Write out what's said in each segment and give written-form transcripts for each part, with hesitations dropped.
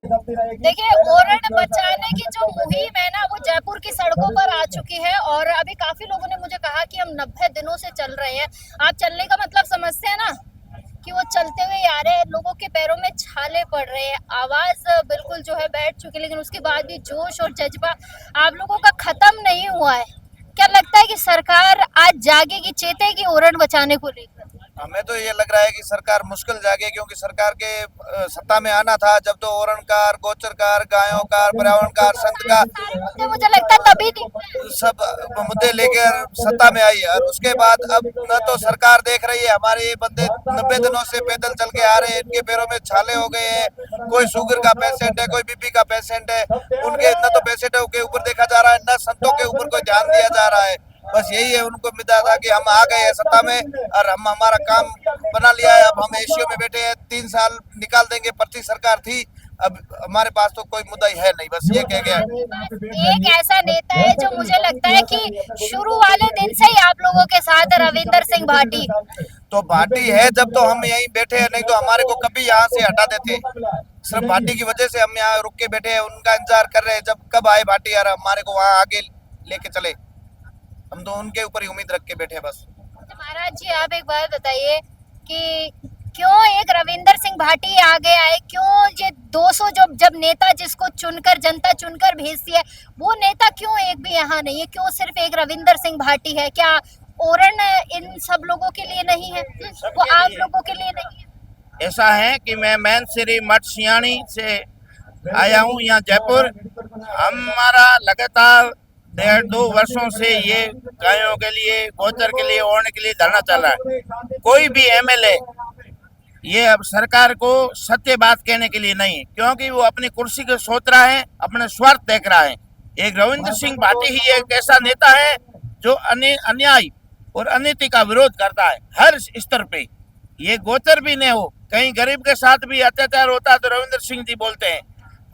देखिए, ओरड बचाने की जो मुहिम है ना, वो जयपुर की सड़कों पर आ चुकी है और अभी काफी लोगों ने मुझे कहा कि हम 90 दिनों से चल रहे हैं। आप चलने का मतलब समझते हैं ना, कि वो चलते हुए आ रहे हैं, लोगों के पैरों में छाले पड़ रहे हैं, आवाज बिल्कुल जो है बैठ चुकी है, लेकिन उसके बाद भी जोश और जज्बा आप लोगों का खत्म नहीं हुआ है। क्या लगता है कि सरकार आज जागेगी, चेतेगी ओरड बचाने को लेकर? हमें तो ये लग रहा है कि सरकार मुश्किल जागे, क्योंकि सरकार के सत्ता में आना था जब तो ओरणकार, गोचरकार, गायोंकार, पर्यावरणकार, संघकार सारे मुद्दे मुझे लगता है तभी दिखते हैं। सब मुद्दे लेकर सत्ता में आई है। और उसके बाद अब न तो सरकार देख रही है, हमारे ये बंदे 90 दिनों से पैदल चल के आ रहे हैं, इनके पैरों में छाले हो गए हैं, कोई शुगर का पेशेंट है, कोई बीपी का पेशेंट है, उनके न तो पेशेंटों के ऊपर देखा जा रहा है, न संतों के ऊपर कोई ध्यान दिया जा रहा है। बस यही है, उनको मिला था कि हम आ गए हैं सत्ता में और हम हमारा काम बना लिया है, अब हम एशियो में बैठे हैं, 3 साल निकाल देंगे। पर्ची सरकार थी, अब हमारे पास तो कोई मुद्दा ही है नहीं, बस ये कह गया। एक ऐसा नेता है जो मुझे लगता है कि शुरू वाले दिन से ही आप लोगों के साथ है, रविंदर सिंह भाटी। तो भाटी है जब तो हम यहीं बैठे हैं, नहीं तो हमारे को कभी यहाँ से हटा देते। सिर्फ भाटी की वजह से हम यहाँ रुक के बैठे हैं, उनका इंतजार कर रहे हैं जब कब आए भाटी यार हमारे को वहाँ आगे लेके चले। हम तो उनके ऊपर ही उम्मीद रख के बैठे हैं बस। तो महाराज जी, आप एक बात बताइए कि क्यों एक रविंदर सिंह भाटी आगे आए, क्यों ये 200 जो जब नेता जिसको चुनकर जनता चुनकर भेजती है, वो नेता क्यों एक भी यहाँ नहीं है, क्यों सिर्फ एक रविंदर सिंह भाटी है? क्या ओरन इन सब लोगों के लिए नहीं है, वो आप लोगों के लिए नहीं है? ऐसा है कि मैं मैन श्री मठ सियानी से आया हूँ यहाँ जयपुर। हमारा लगातार 1.5-2 वर्षों से ये गायों के लिए, गोचर के लिए, ओढ़ने के लिए धरना चल रहा है। कोई भी एमएलए ये अब सरकार को सत्य बात कहने के लिए नहीं है, क्योंकि वो अपनी कुर्सी को सोच रहा है, अपने स्वार्थ देख रहा है। एक रविंद्र सिंह भाटी ही एक ऐसा नेता है जो अन्याय और अनीति का विरोध करता है हर स्तर पे। ये गोचर भी नहीं हो, कहीं गरीब के साथ भी अत्याचार होता है तो रविंद्र सिंह जी बोलते हैं।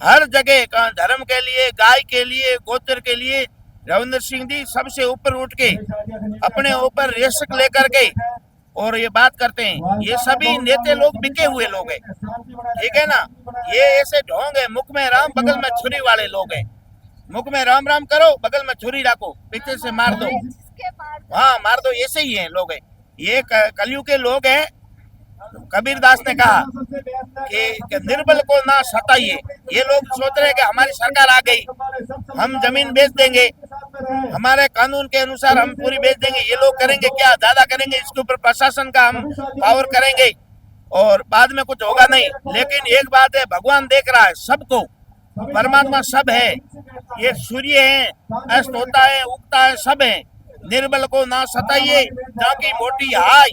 हर जगह धर्म के लिए, गाय के लिए, गोचर के लिए रविंद्र सिंह जी सबसे ऊपर उठ के अपने ऊपर रिस्क लेकर के और ये बात करते हैं। ये सभी नेता लोग बिके हुए लोग हैं, ठीक है ना। ये ऐसे ढोंग है, मुख में राम बगल में छुरी वाले लोग हैं। मुख में राम राम करो, बगल में छुरी रखो, पीछे से मार दो। हाँ, मार दो, ऐसे ही है लोग हैं। ये कलयुग के लोग हैं। कबीरदास ने कहा कि निर्बल को ना सताइए। ये लोग सोच रहे हैं कि हमारी सरकार आ गई, हम जमीन बेच देंगे, हमारे कानून के अनुसार हम पूरी बेच देंगे। ये लोग करेंगे क्या? ज्यादा करेंगे, इसके ऊपर प्रशासन का हम पावर करेंगे और बाद में कुछ होगा नहीं। लेकिन एक बात है, भगवान देख रहा है सबको, परमात्मा सब है। ये सूर्य है, अस्त होता है, उगता है, सब है। निर्बल को ना सताइए, जाकी मोटी हाय,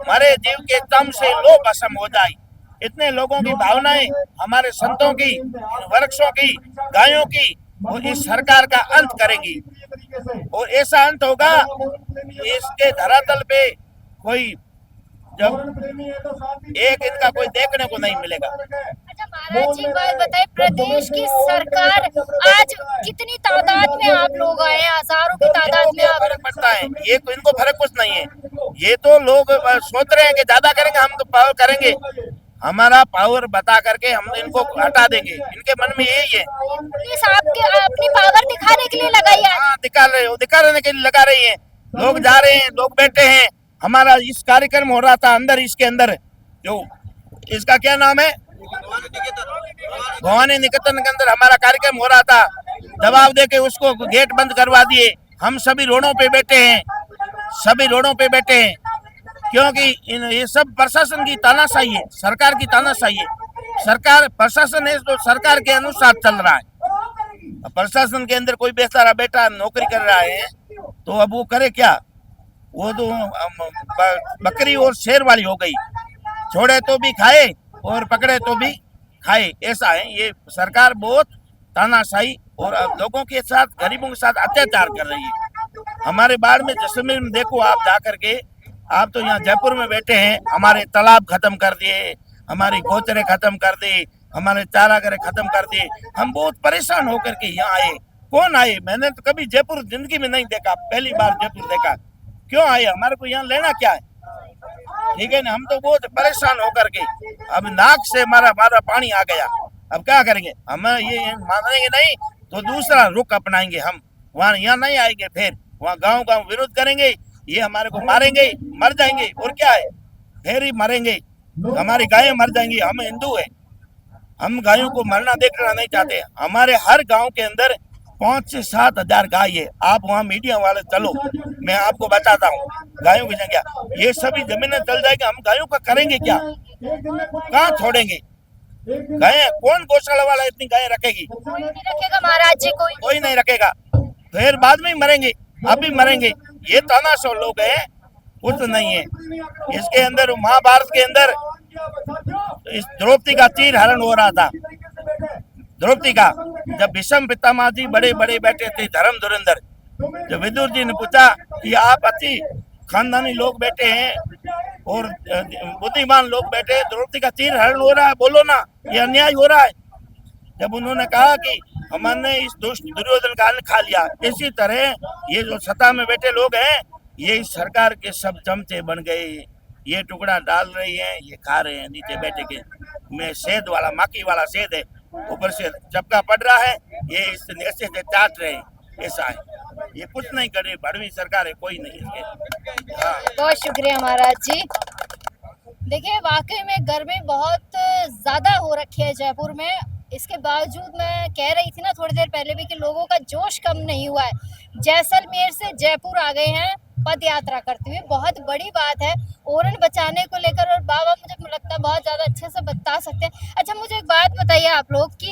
मरे जीव के दम से लो भस्म हो जाए। इतने लोगों की भावनाएं, हमारे संतों की, वृक्षों की, गायों की, वो इस सरकार का अंत करेंगी। और ऐसा अंत होगा इसके धरातल पे कोई जब एक इनका कोई देखने को नहीं मिलेगा। अच्छा महाराज जी, बात बताइए, प्रदेश की सरकार आज कितनी तादाद में आप लोग आए हैं? हजारों की तादाद में आप। फर्क पड़ता है, ये तो इनको फर्क कुछ नहीं है। ये तो लोग सोच रहे हैं कि ज्यादा करेंगे, हम तो पावर करेंगे, हमारा पावर बता करके हम इनको हटा देंगे। इनके मन में यही है। पुलिस आपके अपनी पावर दिखाने के लिए लगाई है। हाँ, दिखाने के लिए लगा रही है। लोग जा रहे हैं, लोग बैठे हैं। हमारा इस कार्यक्रम हो रहा था अंदर, इसके अंदर जो इसका क्या नाम है, भवानी निकेतन के अंदर हमारा कार्यक्रम हो रहा था। दबाव देके उसको गेट बंद करवा दिए। हम सभी रोडों पे बैठे हैं, सभी रोडों पे बैठे हैं, क्योंकि ये सब प्रशासन की तानाशाही है, सरकार की तानाशाही है। सरकार प्रशासन है तो सरकार के अनुसार चल रहा है। प्रशासन के अंदर कोई बेचारा बेटा नौकरी कर रहा है तो अब वो करे क्या? वो तो बकरी और शेर वाली हो गई, छोड़े तो भी खाए और पकड़े तो भी खाए। ऐसा है, ये सरकार बहुत तानाशाही और लोगों के साथ, गरीबों के साथ अत्याचार कर रही है। हमारे बाढ़ में जैसलमेर में देखो आप जा करके, आप तो यहाँ जयपुर में बैठे हैं, हमारे तालाब खत्म कर दिए, हमारी गोचरे खत्म कर दी, हमारे चारागाह खत्म कर दिए। हम बहुत परेशान होकर के यहाँ आए। कौन आए? मैंने तो कभी जयपुर जिंदगी में नहीं देखा, पहली बार जयपुर देखा। क्यों आए? हमारे को यहाँ लेना क्या है? ठीक है ना, हम तो बहुत परेशान होकर के अब नाक से हमारा पानी आ गया। अब क्या करेंगे हम? ये मानेंगे नहीं तो दूसरा रुख अपनाएंगे हम, वहाँ यहाँ नहीं आएंगे, फिर वहाँ गांव गांव विरोध करेंगे, ये हमारे को मारेंगे, मर जाएंगे और क्या है, फिर ही मरेंगे, हमारी गायें मर जाएंगी। हम हिंदू है, हम गायों को मरना देखना नहीं चाहते। हमारे हर गांव के अंदर 5 से 7 हजार गाय है। आप वहाँ मीडिया वाले चलो, मैं आपको बताता हूँ गायों की संख्या, ये सभी जमीनें चल जाएगी, हम गायों का करेंगे क्या? कहाँ छोड़ेंगे गायें? कौन गौशाला वाला इतनी गायें रखेगी? कोई नहीं रखेगा महाराज जी, कोई नहीं रखेगा, फिर बाद में मरेंगे, अभी मरेंगे। ये तानाशाह लोग हैं, कुछ नहीं है। इसके अंदर महाभारत के अंदर इस द्रौपदी का चीर हरण हो रहा था। द्रौपदी का, जब भीष्म पितामह जी बड़े बड़े बैठे थे, धर्म धुरंधर, जब विदुर जी ने पूछा कि आप अति खानदानी लोग बैठे हैं और बुद्धिमान लोग बैठे हैं, द्रौपदी का चीर हरण हो रहा है, बोलो ना, ये अन्याय हो रहा है। जब उन्होंने कहा कि हमने इस दुष्ट दुर्योधन का अन्न खा लिया, इसी तरह ये जो सत्ता में बैठे लोग हैं, ये इस सरकार के सब चमचे बन गए, ये टुकड़ा डाल रही हैं, ये खा रहे हैं नीचे बैठे के। में सेध वाला, माकी वाला सेध है, ऊपर से चपका पड़ रहा है, ये इस ऐसे से चाट रहे हैं, ऐसा है। ये कुछ नहीं करे, भड़वी सरकार है, कोई नहीं इसके। हाँ। बहुत शुक्रिया महाराज जी। देखिए वाकई में गर्मी बहुत ज्यादा हो रखी है जयपुर में। इसके बावजूद मैं कह रही थी ना थोड़ी देर पहले भी कि लोगों का जोश कम नहीं हुआ है। जैसलमेर से जयपुर आ गए हैं पद यात्रा करते हुए, बहुत बड़ी बात है ओरन बचाने को लेकर। और बाबा मुझे लगता है बहुत ज्यादा अच्छे से बता सकते हैं। अच्छा मुझे एक बात बताइए आप लोग कि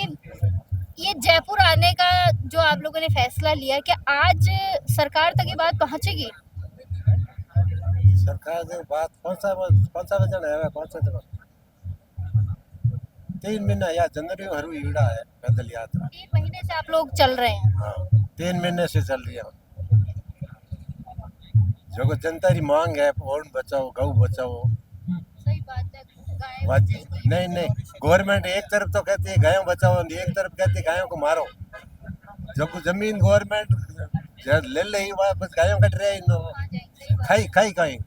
ये जयपुर आने का जो आप लोगों ने फैसला लिया, क्या आज सरकार तक ये बात पहुंचेगी? सरकार जो बात पहुंचा वचन है पहुंचे तो 3 महीना या जनवरी हरू ईड़ा है पैदल यात्रा। 3 महीने से आप लोग चल रहे हैं? हाँ 3 महीने से चल रही है। जो जनता की मांग है, ओरन बचाओ, गऊ बचाओ। सही बात है। नहीं गवर्नमेंट एक तरफ तो कहती है गायों बचाओ, एक तरफ कहती है गायों को मारो। जब जमीन गवर्नमेंट ले ले बस गायों कट रहे हैं, खाई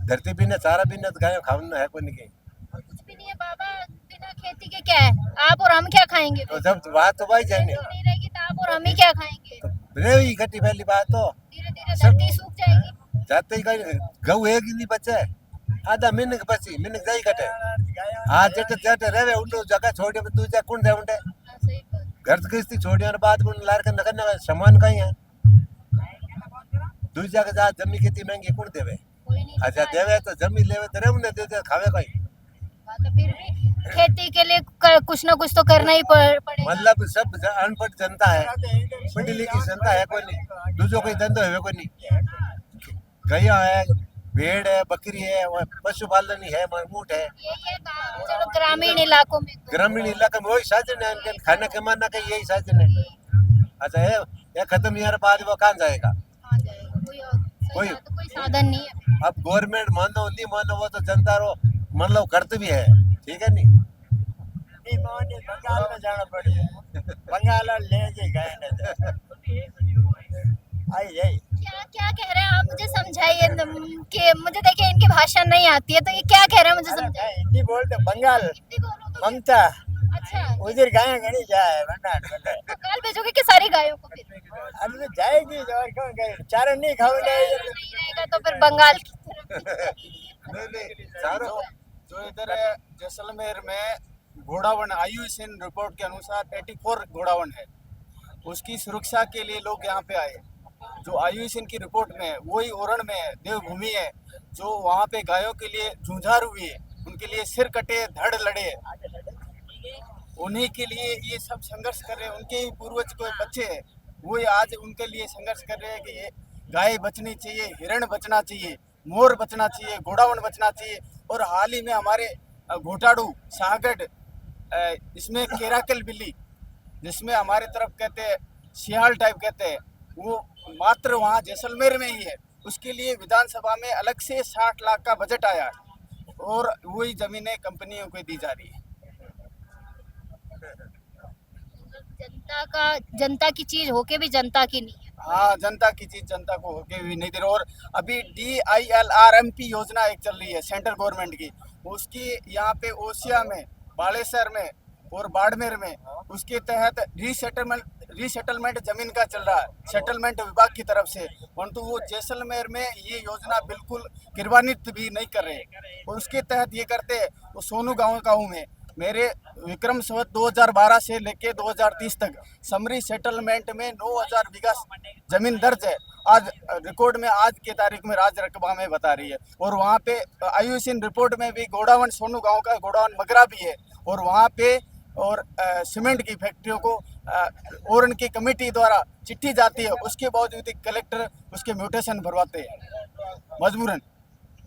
धरती भी ने चारा भी ने तो गायों खाना है कोई नहीं। कुछ भी नहीं है बाबा, बिना खेती के क्या है? आप और हम क्या खाएंगे? तो जब बात तो भाई जाए नहीं रहेगी तो आप और हम ही क्या खाएंगे? रही घटी पहली बात तो धीरे धीरे धरती सूख जाएगी। जाते ही गऊ एक ही नहीं बचे, आधा मिनक बची, मिनक जाई कटे। आज जट रहे उल्टो जगह छोड़े में दूजा कौन दे उंडे सही बात। घर गृहस्थी छोड़ियो और बाद में लार के नगन सामान कहीं है दूजा के जा जमी खेती महंगी कौन देवे? कोई नहीं। अच्छा देवे तो जमी लेवे तो रेव ने देते खावे कहीं। तो फिर भी खेती के लिए कुछ ना कुछ तो करना ही पड़ेगा। मतलब सब अनपढ़ जनता है, पढ़ी लिखी जनता है कोई नहीं, दूसरो कोई धंधो है कोई नहीं। गैया है, भेड़ है, बकरी है, पशुपालन ही है, ऊँट है। ये काम चलो ग्रामीण इलाकों में, ग्रामीण इलाके में वही साधन है, इनके खाना कमाना का यही साधन है। अच्छा ये खत्म यार बाद वो कहाँ जाएगा? आ जाएगा कोई कोई साधन नहीं है। अब गवर्नमेंट मानो नहीं मानो वो तो जनता रो मतलब कर्तव्य है, ठीक है नहीं? बंगाल में जाना पड़ेगा, बंगाल ले गए आई। क्या कह रहे हैं आप? मुझे समझाइए कि मुझे देखिए इनकी भाषा नहीं आती है, तो ये क्या कह रहे हैं मुझे समझाइए। हिंदी बोलते बंगाल, हिंदी बोलो तो। ममता अच्छा उधर गाय घनी जाए बंगाल भेजोगे कि सारी गायों को? फिर अभी तो जाएगी और कौन गए चारा नहीं खाओ नहीं रहेगा तो फिर बंगाल की तरफ। नहीं चारों जो इधर जैसलमेर में घोड़ावन IUCN रिपोर्ट के अनुसार 84 घोड़ावन है, उसकी सुरक्षा के लिए लोग यहाँ पे आए। जो IUCN की रिपोर्ट में है वही ओरण में है, देवभूमि है, जो वहाँ पे गायों के लिए झुंझार हुई है, उनके लिए सिर कटे, धड़ लड़े, उन्हीं के लिए ये सब संघर्ष कर रहे हैं। उनके ही पूर्वज कोई बच्चे हैं, वो आज उनके लिए संघर्ष कर रहे हैं कि ये गाय बचनी चाहिए, हिरण बचना चाहिए, मोर बचना चाहिए, घोड़ावन बचना चाहिए। और हाल ही में हमारे घोटाड़ू, शाहगढ़, इसमें केराकल बिल्ली, जिसमें हमारे तरफ कहते हैं सियाल टाइप कहते हैं, वो मात्र वहाँ जैसलमेर में ही है। उसके लिए विधानसभा में अलग से 60 लाख का बजट आया और वही जमीनें कंपनियों को दी जा रही है। जनता की चीज होके भी जनता की नहीं है। हाँ, जनता की चीज जनता को होके भी नहीं दे रहे। और अभी DILRMP योजना एक चल रही है सेंट्रल गवर्नमेंट की, उसकी यहाँ पे ओसिया में, बालेसर में और बाड़मेर में उसके तहत रीसेटलमेंट जमीन का चल रहा है सेटलमेंट विभाग की तरफ से, परंतु वो जैसलमेर में ये योजना बिल्कुल क्रियान्वित भी नहीं कर रहे। और उसके तहत ये करते हैं वो सोनू गाँव में मेरे विक्रम संवत 2012 से लेके 2030 तक समरी सेटलमेंट में 9000 बीघा जमीन दर्ज है। आज रिकॉर्ड में आज के तारीख में राज रकबा में बता रही है। और वहाँ पे आईयूसीएन रिपोर्ट में भी गोडावन सोनू गांव का गोडावन मगरा भी है। और वहाँ पे और सीमेंट की फैक्ट्रियों को और उनकी कमेटी द्वारा चिट्ठी जाती है, उसके बावजूद कलेक्टर उसके म्यूटेशन भरवाते हैं मजबूरन।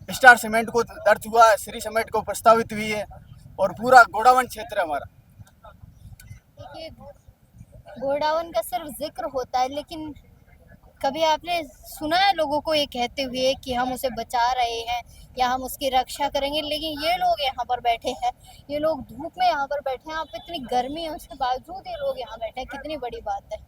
स्टार सीमेंट को दर्ज हुआ है, श्री सीमेंट को प्रस्तावित हुई है और पूरा गोडावन क्षेत्र है हमारा। देखिए, गोडावन का सिर्फ जिक्र होता है, लेकिन कभी आपने सुना है लोगों को ये कहते हुए कि हम उसे बचा रहे हैं या हम उसकी रक्षा करेंगे? लेकिन ये लोग यहाँ पर बैठे हैं, ये लोग धूप में यहाँ पर बैठे हैं, आप इतनी गर्मी है उसके बावजूद ये लोग यहाँ बैठे हैं, कितनी बड़ी बात है।